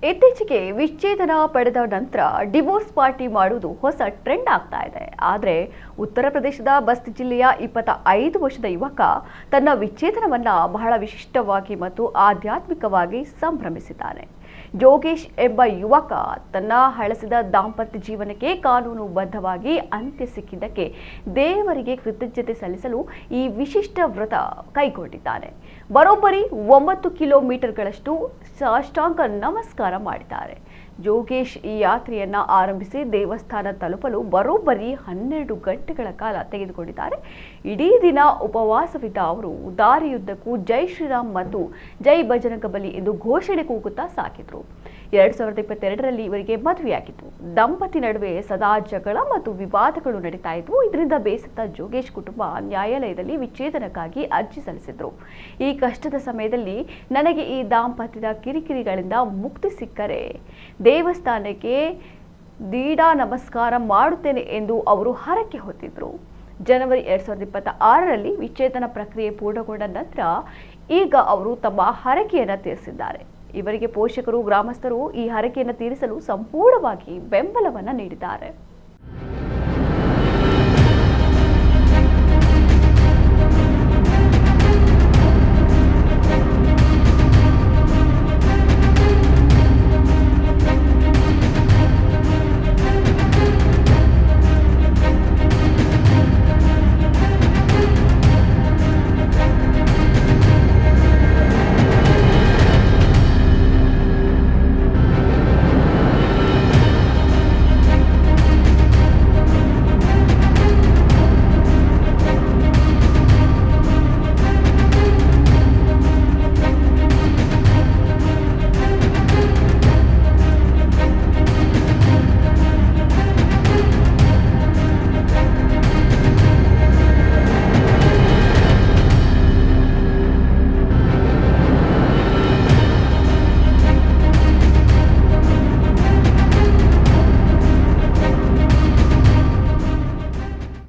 ಇತ್ತೀಚೆಗೆ ವಿಚ್ಛೇದನ ಪಡೆದ ನಂತರ ಡಿವೋರ್ಸ್ ಪಾರ್ಟಿ ಮಾಡುವುದು ಹೊಸ ಟ್ರೆಂಡ್ ಆಗ್ತಾ ಇದೆ. ಆದರೆ ಉತ್ತರ ಪ್ರದೇಶದ ಬಸ್ತಿ ಜಿಲ್ಲೆಯ 25 ವರ್ಷದ ಯುವಕ ತನ್ನ ವಿಚ್ಛೇದನವನ್ನ ಬಹಳ ವಿಶಿಷ್ಟವಾಗಿ ಮತ್ತು ಆಧ್ಯಾತ್ಮಿಕವಾಗಿ ಸಂಭ್ರಮಿಸಿದ್ದಾನೆ. ಯೋಗೇಶ್ ಎಂಬ ಯುವಕ ತನ್ನ ಹಳಸಿದ ದಾಂಪತ್ಯ ಜೀವನಕ್ಕೆ ಕಾನೂನುಬದ್ಧವಾಗಿ ಅಂತ್ಯ ಸಿಕ್ಕಿದ್ದಕ್ಕೆ ದೇವರಿಗೆ ಕೃತಜ್ಞತೆ ಸಲ್ಲಿಸಲು ಈ ವಿಶಿಷ್ಟ ವ್ರತ ಕೈಗೊಂಡಿದ್ದಾನೆ. ಬರೋಬ್ಬರಿ 9 ಕಿಲೋಮೀಟರ್ಗಳಷ್ಟು ಸಾಷ್ಟಾಂಗ ನಮಸ್ಕಾರ ಮಾಡಿದ್ದಾರೆ. ಯೋಗೇಶ್ ಈ ಯಾತ್ರೆಯನ್ನ ಆರಂಭಿಸಿ ದೇವಸ್ಥಾನ ತಲುಪಲು ಬರೋಬ್ಬರಿ 12 ಗಂಟೆಗಳ ಕಾಲ ತೆಗೆದುಕೊಂಡಿದ್ದಾರೆ. ಇಡೀ ದಿನ ಉಪವಾಸವಿದ್ದ ಅವರು ದಾರಿಯುದ್ದಕ್ಕೂ ಜೈ ಶ್ರೀರಾಮ್ ಮತ್ತು ಜೈ ಬಜರಂಗಬಲಿ ಎಂದು ಘೋಷಣೆ ಕೂಗುತ್ತಾ ಸಾಗಿದ್ರು. 2022ರಲ್ಲಿ ಇವರಿಗೆ ಮದುವೆಯಾಗಿತ್ತು. ದಂಪತಿ ನಡುವೆ ಸದಾ ಜಗಳ ಮತ್ತು ವಿವಾದಗಳು ನಡೀತಾ ಇದ್ವು. ಇದರಿಂದ ಬೇಸತ್ತ ಯೋಗೇಶ್ ಕುಟುಂಬ ನ್ಯಾಯಾಲಯದಲ್ಲಿ ವಿಚ್ಛೇದನಕ್ಕಾಗಿ ಅರ್ಜಿ ಸಲ್ಲಿಸಿದ್ರು. ಈ ಕಷ್ಟದ ಸಮಯದಲ್ಲಿ ನನಗೆ ಈ ದಾಂಪತ್ಯದ ಕಿರಿಕಿರಿಗಳಿಂದ ಮುಕ್ತಿ ಸಿಕ್ಕರೆ ದೇವಸ್ಥಾನಕ್ಕೆ ದೀಡಾ ನಮಸ್ಕಾರ ಮಾಡುತ್ತೇನೆ ಎಂದು ಅವರು ಹರಕೆ ಹೊತ್ತಿದ್ರು. ಜನವರಿ 2026ರಲ್ಲಿ ವಿಚ್ಛೇದನ ಪ್ರಕ್ರಿಯೆ ಪೂರ್ಣಗೊಂಡ ನಂತರ ಈಗ ಅವರು ತಮ್ಮ ಹರಕೆಯನ್ನು ತೀರಿಸಿದ್ದಾರೆ. ಇವರಿಗೆ ಪೋಷಕರು ಗ್ರಾಮಸ್ಥರು ಈ ಹರಕೆಯನ್ನು ತೀರಿಸಲು ಸಂಪೂರ್ಣವಾಗಿ ಬೆಂಬಲವನ್ನು ನೀಡಿದ್ದಾರೆ.